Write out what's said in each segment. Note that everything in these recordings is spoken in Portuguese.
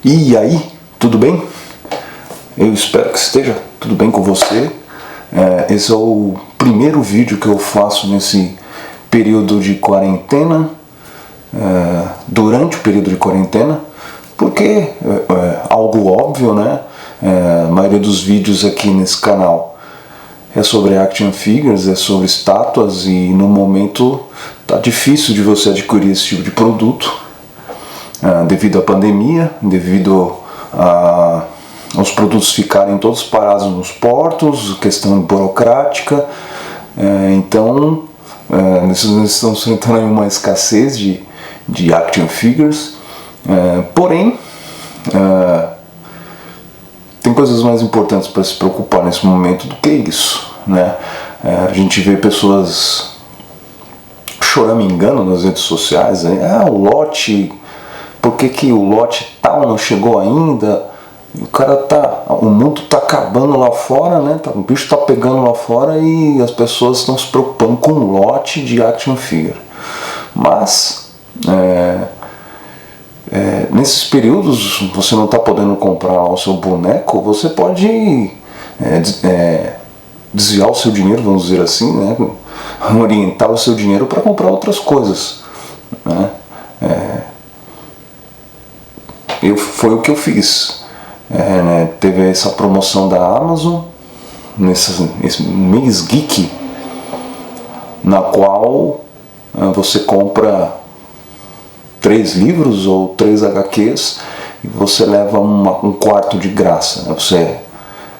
E aí, tudo bem? Eu espero que esteja tudo bem com você. Esse é o primeiro vídeo que eu faço nesse período de quarentena, durante o período de quarentena, porque algo óbvio, né? A maioria dos vídeos aqui nesse canal é sobre action figures, é sobre estátuas, e no momento tá difícil de você adquirir esse tipo de produto. Devido à pandemia, devido aos produtos ficarem todos parados nos portos, questão burocrática, então nós estamos enfrentando uma escassez de action figures, porém tem coisas mais importantes para se preocupar nesse momento do que isso, né? A gente vê pessoas choramingando nas redes sociais, o lote, por que o lote tal não chegou ainda? O mundo tá acabando lá fora, né? O bicho tá pegando lá fora e as pessoas estão se preocupando com o lote de action figure. Mas nesses períodos você não está podendo comprar o seu boneco, você pode desviar o seu dinheiro, vamos dizer assim, né? Orientar o seu dinheiro para comprar outras coisas, né? Foi o que eu fiz. Teve essa promoção da Amazon esse mês geek, na qual você compra 3 livros ou 3 HQs e você leva um quarto de graça, né? Você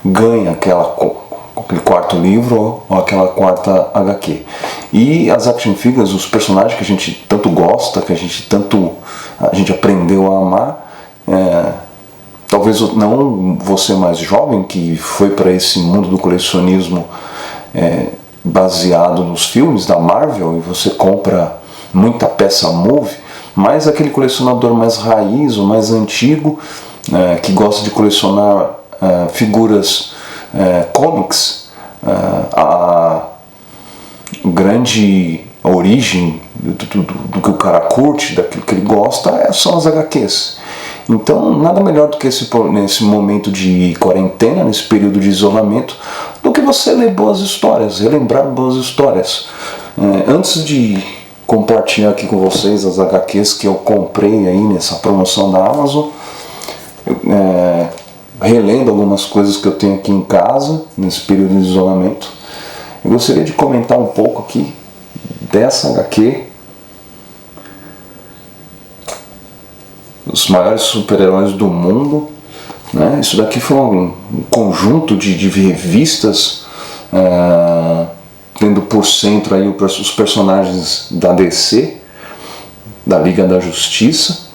ganha aquele quarto livro ou aquela quarta HQ. E as action figures, os personagens que a gente tanto gosta, que a gente aprendeu a amar, talvez não você mais jovem que foi para esse mundo do colecionismo baseado nos filmes da Marvel, e você compra muita peça Move, mas aquele colecionador mais raiz, ou mais antigo, que gosta de colecionar figuras comics, a grande origem do que o cara curte, daquilo que ele gosta, são as HQs. Então, nada melhor do que nesse momento de quarentena, nesse período de isolamento, do que você ler boas histórias, relembrar boas histórias. Antes de compartilhar aqui com vocês as HQs que eu comprei aí nessa promoção da Amazon, relendo algumas coisas que eu tenho aqui em casa, nesse período de isolamento, eu gostaria de comentar um pouco aqui dessa HQ, os maiores super-heróis do mundo, né? Isso daqui foi um conjunto de revistas, tendo por centro aí os personagens da DC, da Liga da Justiça,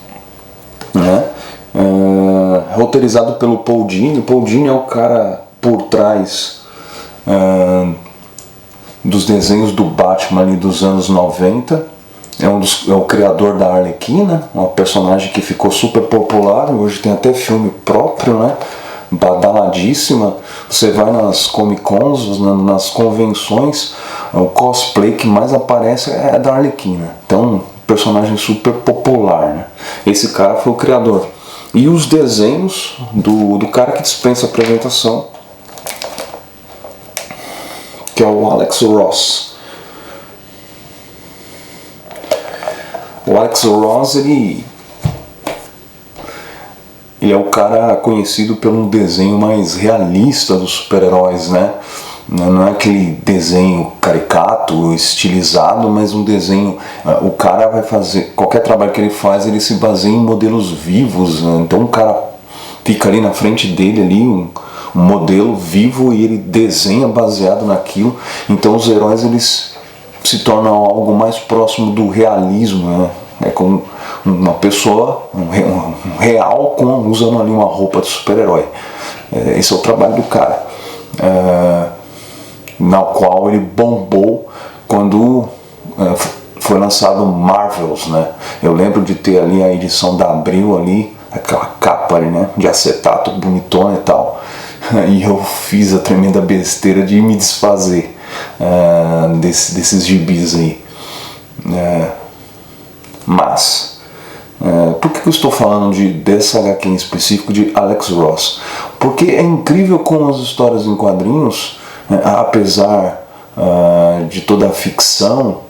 né? Roteirizado pelo Paul Dini. O Paul Dini é o cara por trás dos desenhos do Batman ali dos anos 90. É o criador da Arlequina, uma personagem que ficou super popular, hoje tem até filme próprio, né? Badaladíssima. Você vai nas Comic Cons, nas convenções, o cosplay que mais aparece é da Arlequina. Então, personagem super popular, né? Esse cara foi o criador. E os desenhos do cara que dispensa a apresentação, que é o Alex Ross. O Alex Ross, ele é o cara conhecido pelo desenho mais realista dos super-heróis, né? Não é aquele desenho caricato, estilizado, mas um desenho... O cara vai fazer... Qualquer trabalho que ele faz, ele se baseia em modelos vivos, né? Então o cara fica ali na frente dele, ali, um modelo vivo, e ele desenha baseado naquilo. Então os heróis, eles se tornam algo mais próximo do realismo, né? É como uma pessoa, um real, usando ali uma roupa de super-herói. Esse é o trabalho do cara, na qual ele bombou quando foi lançado Marvels, né? Eu lembro de ter ali a edição da Abril ali, aquela capa ali, né, de acetato bonitona e tal, e eu fiz a tremenda besteira de me desfazer desses gibis aí, mas Por que eu estou falando dessa HQ em específico de Alex Ross? Porque é incrível como as histórias em quadrinhos, apesar de toda a ficção,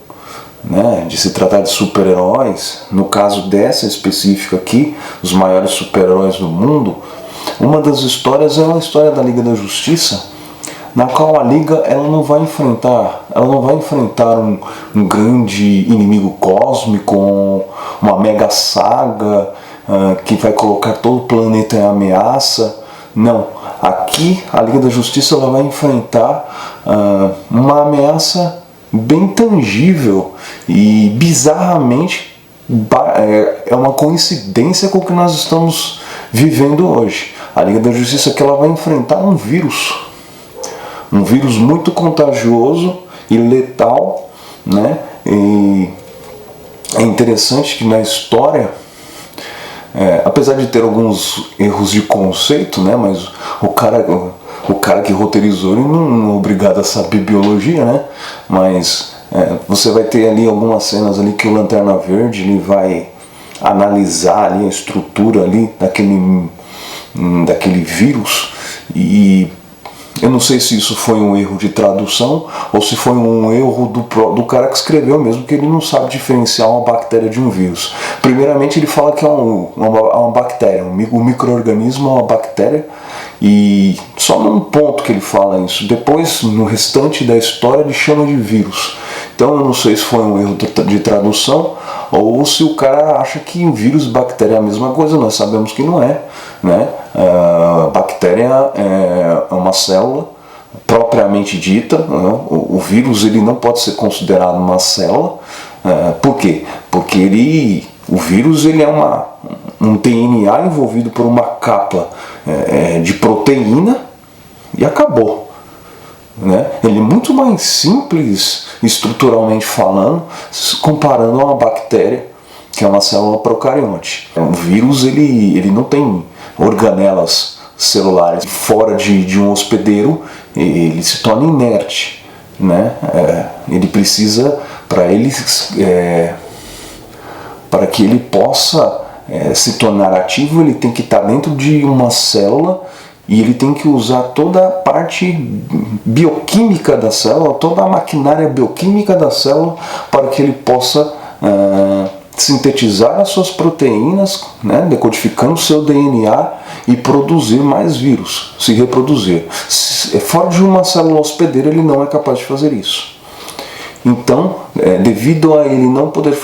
né, de se tratar de super-heróis, no caso dessa específica aqui, os maiores super-heróis do mundo, uma das histórias é uma história da Liga da Justiça, na qual a Liga ela não vai enfrentar um grande inimigo cósmico, uma mega saga que vai colocar todo o planeta em ameaça. Não, aqui a Liga da Justiça ela vai enfrentar uma ameaça bem tangível e bizarramente é uma coincidência com o que nós estamos vivendo hoje. A Liga da Justiça que ela vai enfrentar um vírus muito contagioso e letal, né? E é interessante que na história, apesar de ter alguns erros de conceito, né? Mas o cara que roteirizou ele não é obrigado a saber biologia, né? Mas você vai ter ali algumas cenas ali que o Lanterna Verde ele vai analisar ali a estrutura ali daquele vírus, e eu não sei se isso foi um erro de tradução ou se foi um erro do cara que escreveu mesmo, que ele não sabe diferenciar uma bactéria de um vírus. Primeiramente ele fala que é uma bactéria, um micro-organismo é uma bactéria, e só num ponto que ele fala isso. Depois, no restante da história, ele chama de vírus. Então eu não sei se foi um erro de tradução ou se o cara acha que vírus e bactéria é a mesma coisa. Nós sabemos que não é, né? Bactéria é uma célula propriamente dita, né? O vírus ele não pode ser considerado uma célula. Por quê? Porque o vírus ele é um DNA envolvido por uma capa de proteína e acabou. Né? Ele é muito mais simples estruturalmente falando, comparando a uma bactéria que é uma célula procarionte. O vírus ele não tem organelas celulares. Fora de um hospedeiro, ele se torna inerte, né? Ele precisa, para que ele possa se tornar ativo, ele tem que estar dentro de uma célula. E ele tem que usar toda a parte bioquímica da célula, toda a maquinária bioquímica da célula, para que ele possa sintetizar as suas proteínas, né, decodificando o seu DNA e produzir mais vírus, se reproduzir. Fora de uma célula hospedeira, ele não é capaz de fazer isso. Então, devido a ele não poder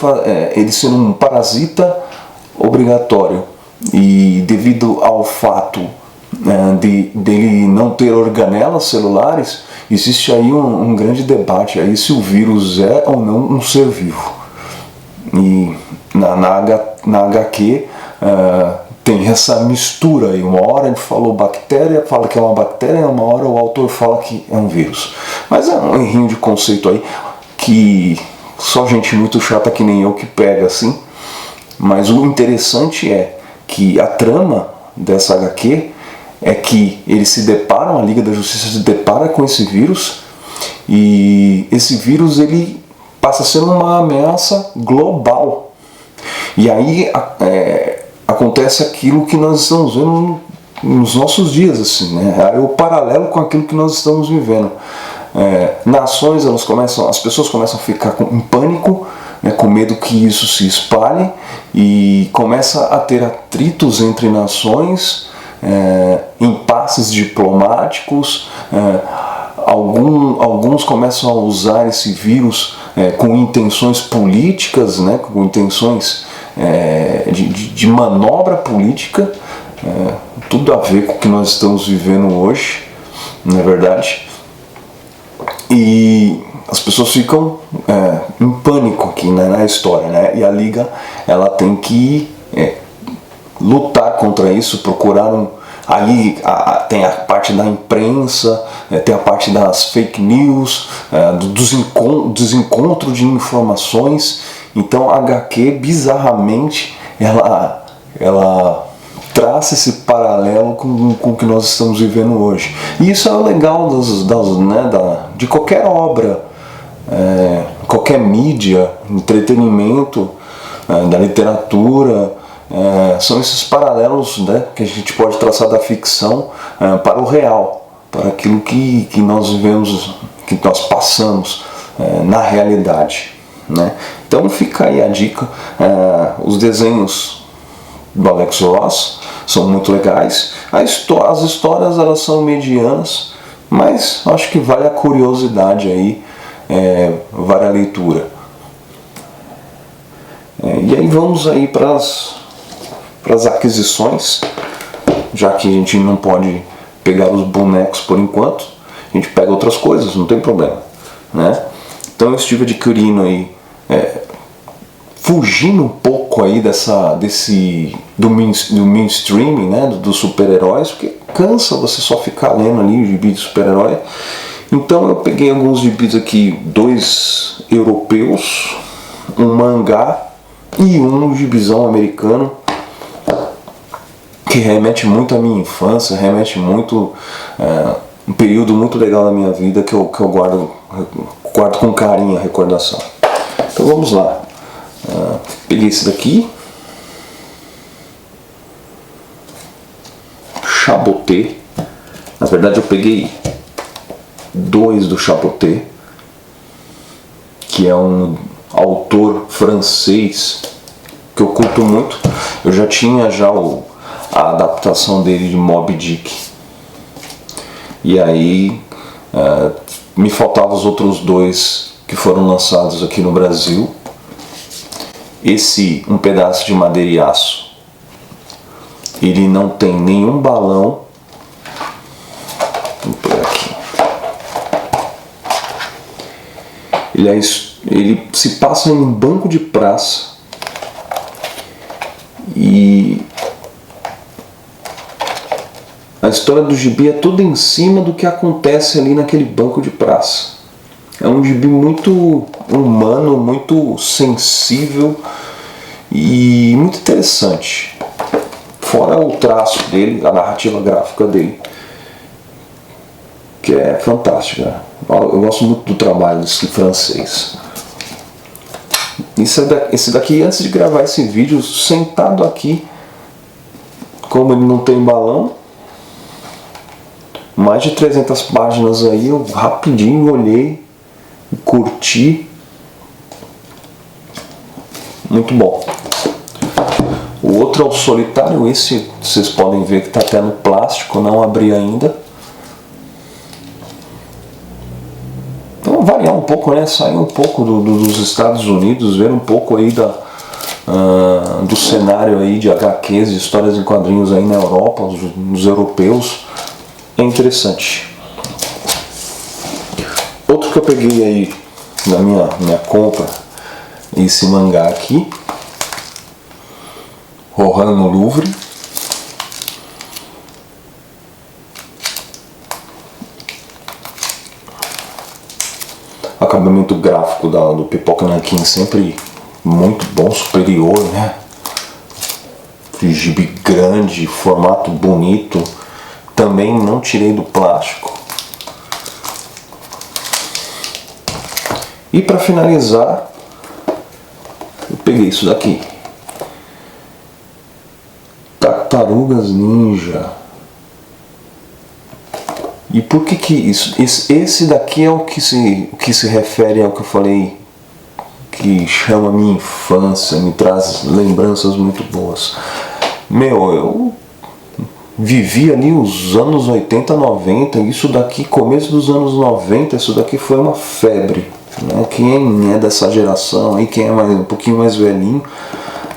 ele ser um parasita obrigatório, e devido ao fato dele não ter organelas celulares, existe aí um grande debate aí se o vírus é ou não um ser vivo. E na HQ tem essa mistura aí. Uma hora ele falou bactéria, fala que é uma bactéria, uma hora o autor fala que é um vírus. Mas é um errinho de conceito aí que só gente muito chata que nem eu que pega assim. Mas o interessante é que a trama dessa HQ é que eles se deparam, a Liga da Justiça se depara com esse vírus, e esse vírus ele passa a ser uma ameaça global. E aí acontece aquilo que nós estamos vendo nos nossos dias, assim, né? É o paralelo com aquilo que nós estamos vivendo. Nações, as pessoas começam a ficar em pânico, né, com medo que isso se espalhe, e começa a ter atritos entre nações, impasses diplomáticos. Alguns começam a usar esse vírus com intenções políticas, né, com intenções de manobra política, tudo a ver com o que nós estamos vivendo hoje, não é verdade? E as pessoas ficam em pânico aqui, né, na história, né? E a Liga ela tem que lutar contra isso, procurar aí tem a parte da imprensa, tem a parte das fake news, do desencontro de informações. Então a HQ, bizarramente, ela traça esse paralelo com o que nós estamos vivendo hoje. E isso é o legal de qualquer obra, qualquer mídia, entretenimento, da literatura, são esses paralelos, né, que a gente pode traçar da ficção para o real, para aquilo que nós vivemos, que nós passamos na realidade, né? Então fica aí a dica. Os desenhos do Alex Ross são muito legais. As histórias elas são medianas, mas acho que vale a curiosidade aí, vale a leitura. E aí vamos aí para as aquisições, já que a gente não pode pegar os bonecos por enquanto, a gente pega outras coisas, não tem problema, né? Então eu estive adquirindo aí, fugindo um pouco aí do mainstream, né, dos super-heróis, porque cansa você só ficar lendo ali o gibi de super-herói. Então eu peguei alguns gibis aqui, 2 europeus, um mangá e um gibizão americano, que remete muito à minha infância, remete muito um período muito legal da minha vida que eu guardo com carinho a recordação. Então vamos lá. Peguei esse daqui, Chaboté. Na verdade eu peguei 2 do Chaboté, que é um autor francês que eu curto muito. Eu já tinha a adaptação dele de Moby Dick, e aí me faltavam os outros 2 que foram lançados aqui no Brasil. Esse Um Pedaço de Madeira e Aço, ele não tem nenhum balão. Vou pegar aqui. Ele se passa em um banco de praça, e a história do gibi é tudo em cima do que acontece ali naquele banco de praça. É um gibi muito humano, muito sensível e muito interessante. Fora o traço dele, a narrativa gráfica dele, que é fantástica. Eu gosto muito do trabalho desse francês. Esse daqui, antes de gravar esse vídeo, sentado aqui, como ele não tem balão, mais de 300 páginas aí, eu rapidinho olhei, curti, muito bom. O outro é o Solitário. Esse vocês podem ver que está até no plástico, não abri ainda. Então variar um pouco, né? Sair um pouco dos Estados Unidos, ver um pouco aí do cenário aí de HQs, de histórias em quadrinhos aí na Europa, nos europeus, é interessante. Outro que eu peguei aí na minha compra, esse mangá aqui, Rohan no Louvre. Acabamento gráfico do Pipoca Nanquim sempre muito bom, superior, né? Gibi grande, formato bonito. Também não tirei do plástico. E para finalizar, eu peguei isso daqui, Tartarugas Ninja. E por que isso? Esse daqui é o que se refere ao que eu falei, que chama a minha infância, me traz lembranças muito boas. Eu vivi ali os anos 80, 90, isso daqui, começo dos anos 90, isso daqui foi uma febre, né? Quem é dessa geração aí, quem é um pouquinho mais velhinho,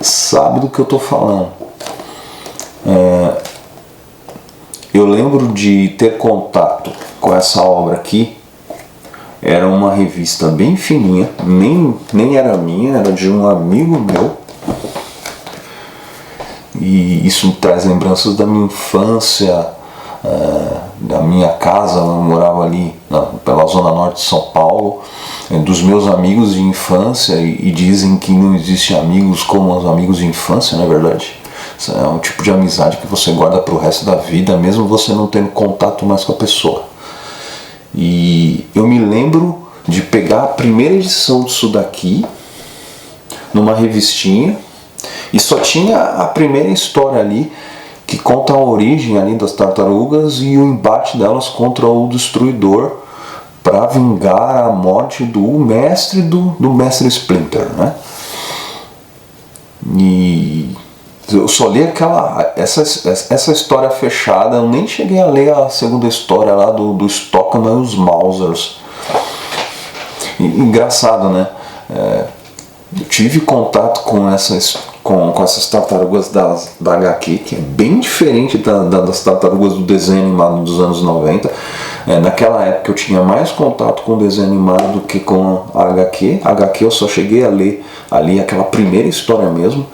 sabe do que eu tô falando. Eu lembro de ter contato com essa obra aqui. Era uma revista bem fininha, nem era minha, era de um amigo meu. E isso me traz lembranças da minha infância, da minha casa. Eu morava ali pela zona norte de São Paulo, dos meus amigos de infância, e dizem que não existem amigos como os amigos de infância, não é verdade? É um tipo de amizade que você guarda para o resto da vida, mesmo você não tendo contato mais com a pessoa. E eu me lembro de pegar a primeira edição disso daqui numa revistinha E só tinha a primeira história ali, que conta a origem ali das tartarugas e o embate delas contra o Destruidor para vingar a morte do mestre Splinter, né? E eu só li essa história fechada, eu nem cheguei a ler a segunda história lá do Stockman e os Mausers. Engraçado, né? Eu tive contato com essas tartarugas da HQ, que é bem diferente das tartarugas do desenho animado dos anos 90. Naquela época eu tinha mais contato com o desenho animado do que com a HQ. A HQ eu só cheguei a ler ali aquela primeira história mesmo.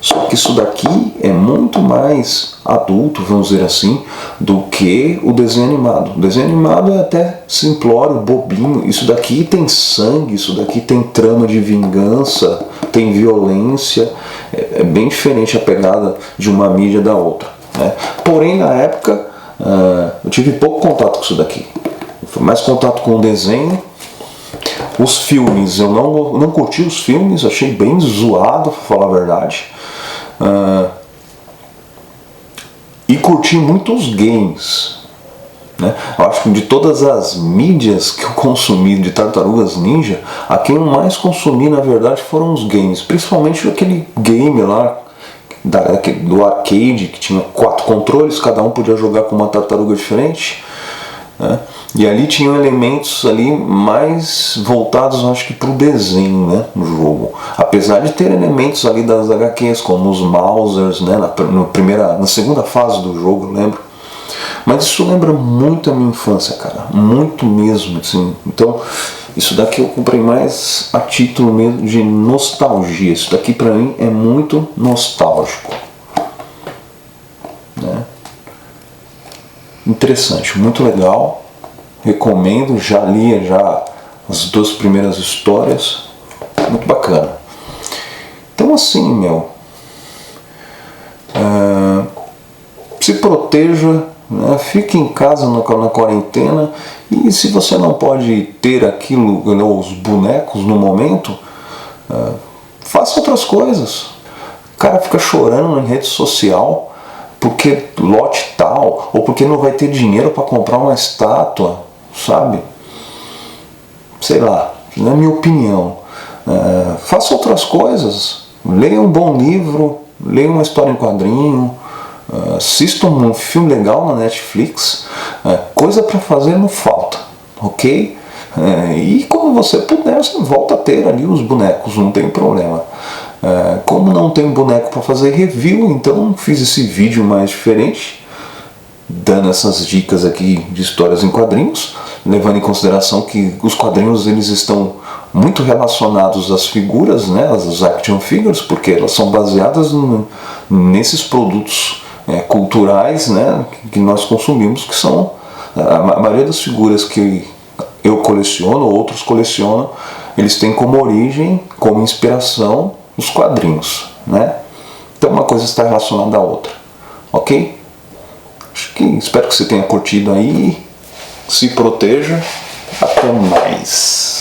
Só que isso daqui é muito mais adulto, vamos dizer assim, do que o desenho animado. O desenho animado é até simplório, bobinho. Isso daqui tem sangue, isso daqui tem trama de vingança, tem violência. É bem diferente a pegada de uma mídia da outra, né? Porém, na época, eu tive pouco contato com isso daqui. Foi mais contato com o desenho. Os filmes, eu não curti os filmes, achei bem zoado, pra falar a verdade. E curti muito os games, né? Eu acho que de todas as mídias que eu consumi de Tartarugas Ninja, a quem eu mais consumi na verdade foram os games, principalmente aquele game lá do arcade que tinha 4 controles, cada um podia jogar com uma tartaruga diferente, né? E ali tinham elementos ali mais voltados, acho que, para o desenho, né, no jogo. Apesar de ter elementos ali das HQs, como os Mausers, né, na segunda fase do jogo, eu lembro. Mas isso lembra muito a minha infância, cara. Muito mesmo, assim. Então, isso daqui eu comprei mais a título mesmo de nostalgia. Isso daqui pra mim é muito nostálgico, né? Interessante, muito legal. Recomendo, já li as 2 primeiras histórias, muito bacana. Então assim, se proteja, né? Fique em casa na quarentena, e se você não pode ter aquilo, os bonecos no momento, faça outras coisas. O cara fica chorando na rede social porque lote tal, ou porque não vai ter dinheiro para comprar uma estátua, sabe? Sei lá, na minha opinião. Faça outras coisas. Leia um bom livro, leia uma história em quadrinho, assista um filme legal na Netflix. Coisa para fazer não falta, ok? E quando você puder, você volta a ter ali os bonecos, não tem problema. Como não tem boneco para fazer review, então fiz esse vídeo mais diferente, dando essas dicas aqui de histórias em quadrinhos, levando em consideração que os quadrinhos eles estão muito relacionados às figuras, né, às action figures, porque elas são baseadas nesses produtos culturais, né, que nós consumimos, que são a maioria das figuras que eu coleciono, outros colecionam, eles têm como origem, como inspiração, os quadrinhos, né? Então uma coisa está relacionada à outra, ok? Espero que você tenha curtido aí. Se proteja. Até mais.